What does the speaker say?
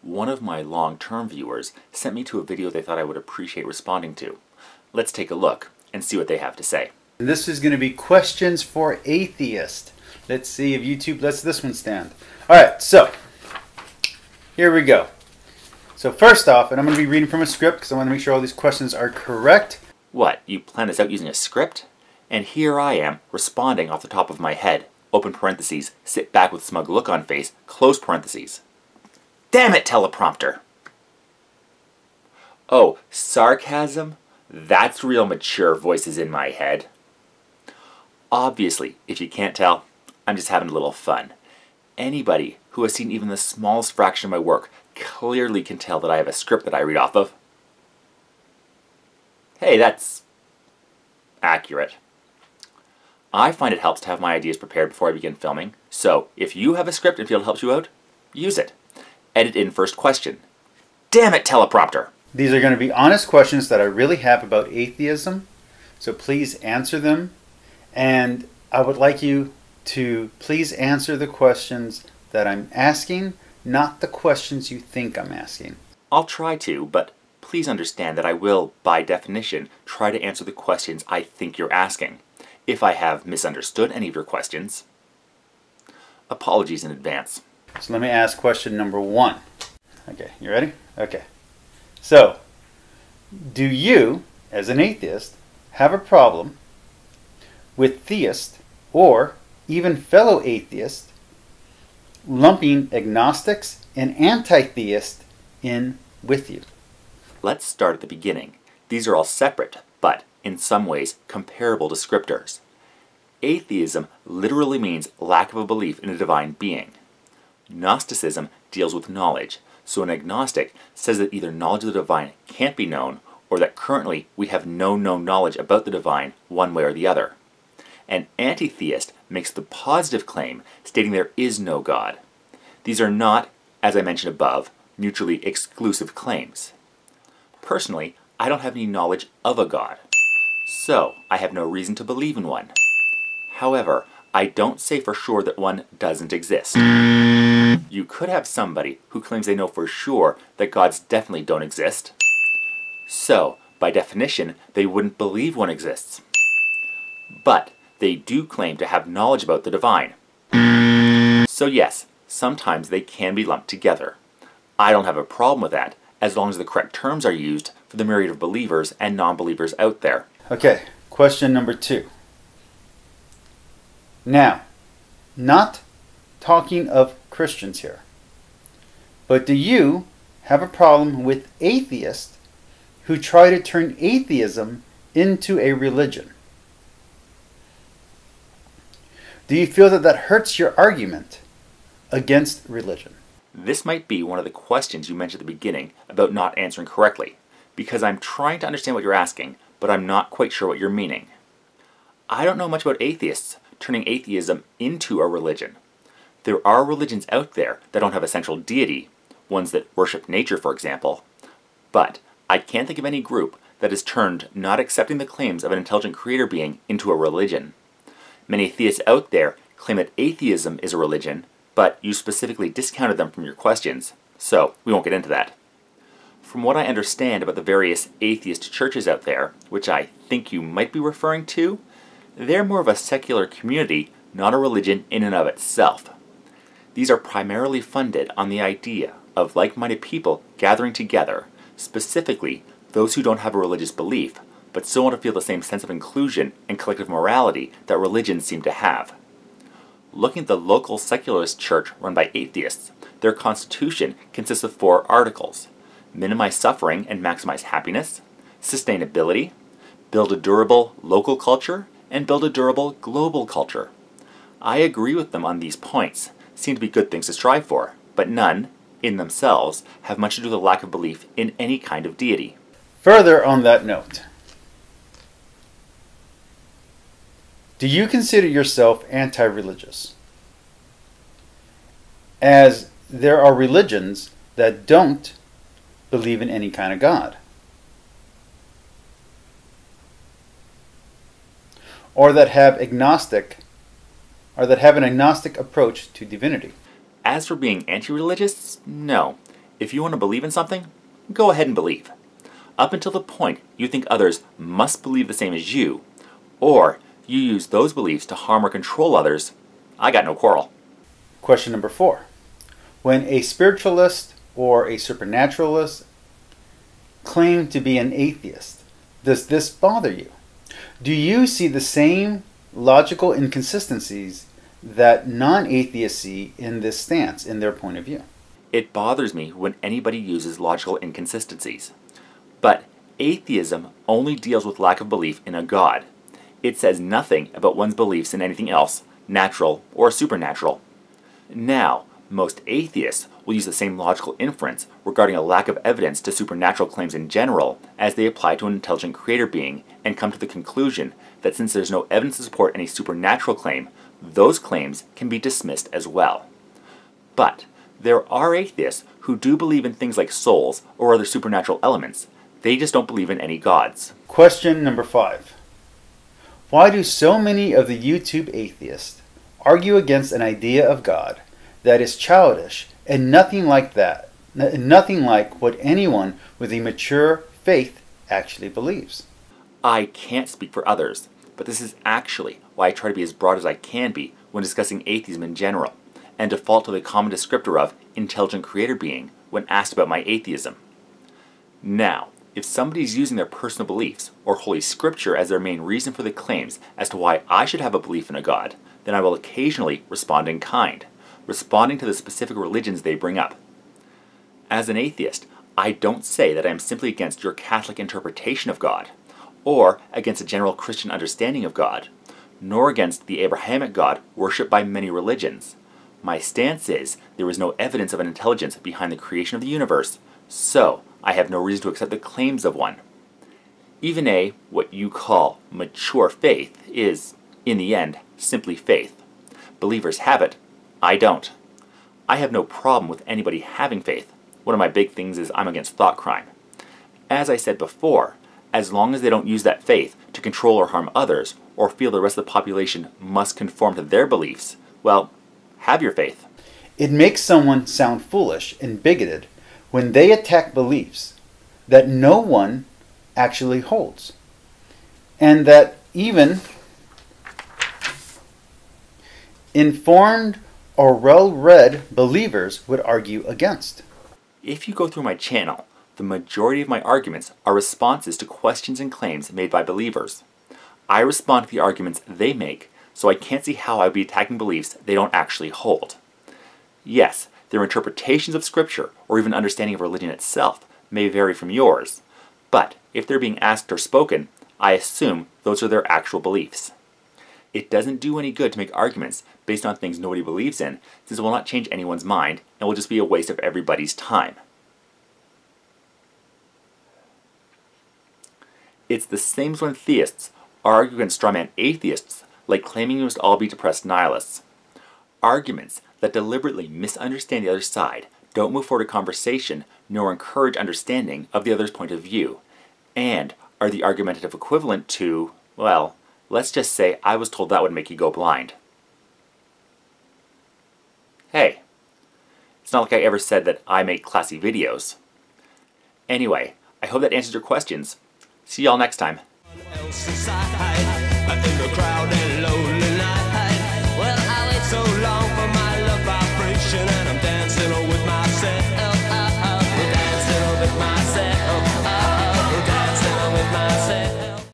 One of my long-term viewers sent me to a video they thought I would appreciate responding to. Let's take a look and see what they have to say. This is going to be questions for atheist. Let's see if YouTube lets this one stand. Alright, so here we go. So first off, and I'm going to be reading from a script because I want to make sure all these questions are correct. What, you planned this out using a script? And here I am, responding off the top of my head. Open parentheses, sit back with smug look on face, close parentheses. Damn it, teleprompter! Oh, sarcasm? That's real mature voices in my head. Obviously, if you can't tell, I'm just having a little fun. Anybody who has seen even the smallest fraction of my work clearly can tell that I have a script that I read off of. Hey, that's accurate. I find it helps to have my ideas prepared before I begin filming, so if you have a script and feel it helps you out, use it. Edit in first question. Damn it, teleprompter! These are going to be honest questions that I really have about atheism, so please answer them. And I would like you to please answer the questions that I'm asking, not the questions you think I'm asking. I'll try to, but please understand that I will, by definition, try to answer the questions I think you're asking. If I have misunderstood any of your questions, apologies in advance. So let me ask question number 1. Okay, you ready? Okay. So, do you, as an atheist, have a problem with theists or even fellow atheists lumping agnostics and anti-theists in with you? Let's start at the beginning. These are all separate, but in some ways comparable descriptors. Atheism literally means lack of a belief in a divine being. Gnosticism deals with knowledge, so an agnostic says that either knowledge of the divine can't be known, or that currently we have no known knowledge about the divine one way or the other. An anti-theist makes the positive claim, stating there is no God. These are not, as I mentioned above, mutually exclusive claims. Personally, I don't have any knowledge of a God, so I have no reason to believe in one. However, I don't say for sure that one doesn't exist. You could have somebody who claims they know for sure that gods definitely don't exist. So, by definition, they wouldn't believe one exists. But they do claim to have knowledge about the divine. So yes, sometimes they can be lumped together. I don't have a problem with that, as long as the correct terms are used for the myriad of believers and non-believers out there. Okay, question number 2. Now, not talking of Christians here, but do you have a problem with atheists who try to turn atheism into a religion? Do you feel that that hurts your argument against religion? This might be one of the questions you mentioned at the beginning about not answering correctly, because I'm trying to understand what you're asking, but I'm not quite sure what you're meaning. I don't know much about atheists turning atheism into a religion. There are religions out there that don't have a central deity, ones that worship nature, for example, but I can't think of any group that has turned not accepting the claims of an intelligent creator being into a religion. Many theists out there claim that atheism is a religion, but you specifically discounted them from your questions, so we won't get into that. From what I understand about the various atheist churches out there, which I think you might be referring to, they're more of a secular community, not a religion in and of itself. These are primarily funded on the idea of like-minded people gathering together, specifically those who don't have a religious belief, but still want to feel the same sense of inclusion and collective morality that religions seem to have. Looking at the local secularist church run by atheists, their constitution consists of 4 articles: minimize suffering and maximize happiness, sustainability, build a durable local culture, and build a durable global culture. I agree with them on these points, seem to be good things to strive for, but none, in themselves, have much to do with a lack of belief in any kind of deity. Further on that note, do you consider yourself anti-religious? As there are religions that don't believe in any kind of God, or that have an agnostic approach to divinity. As for being anti-religious, no. If you want to believe in something, go ahead and believe. Up until the point you think others must believe the same as you, or you use those beliefs to harm or control others, I got no quarrel. Question number 4. When a spiritualist or a supernaturalist claim to be an atheist, does this bother you? Do you see the same logical inconsistencies that non-atheists see in this stance, in their point of view? It bothers me when anybody uses logical inconsistencies. But atheism only deals with lack of belief in a God. It says nothing about one's beliefs in anything else, natural or supernatural. Now, most atheists will use the same logical inference regarding a lack of evidence to supernatural claims in general as they apply to an intelligent creator being and come to the conclusion that since there's no evidence to support any supernatural claim, those claims can be dismissed as well. But there are atheists who do believe in things like souls or other supernatural elements. They just don't believe in any gods. Question number 5. Why do so many of the YouTube atheists argue against an idea of God that is childish and nothing like what anyone with a mature faith actually believes? I can't speak for others, but this is actually why I try to be as broad as I can be when discussing atheism in general, and default to the common descriptor of intelligent creator being when asked about my atheism. Now, if somebody's using their personal beliefs or Holy Scripture as their main reason for the claims as to why I should have a belief in a God, then I will occasionally respond in kind, responding to the specific religions they bring up. As an atheist, I don't say that I am simply against your Catholic interpretation of God, or against a general Christian understanding of God, nor against the Abrahamic God worshipped by many religions. My stance is there is no evidence of an intelligence behind the creation of the universe, so I have no reason to accept the claims of one. Even what you call mature faith is, in the end, simply faith. Believers have it. I don't. I have no problem with anybody having faith. One of my big things is I'm against thought crime. As I said before, as long as they don't use that faith to control or harm others, or feel the rest of the population must conform to their beliefs, well, have your faith. It makes someone sound foolish and bigoted when they attack beliefs that no one actually holds, and that even informed or well-read believers would argue against. If you go through my channel, the majority of my arguments are responses to questions and claims made by believers. I respond to the arguments they make, so I can't see how I would be attacking beliefs they don't actually hold. Yes, their interpretations of Scripture, or even understanding of religion itself, may vary from yours, but if they're being asked or spoken, I assume those are their actual beliefs. It doesn't do any good to make arguments based on things nobody believes in, since it will not change anyone's mind and will just be a waste of everybody's time. It's the same as when theists argue against strawman atheists, like claiming you must all be depressed nihilists. Arguments that deliberately misunderstand the other side don't move forward a conversation nor encourage understanding of the other's point of view, and are the argumentative equivalent to, well, let's just say I was told that would make you go blind. Hey, it's not like I ever said that I make classy videos. Anyway, I hope that answers your questions. See y'all next time.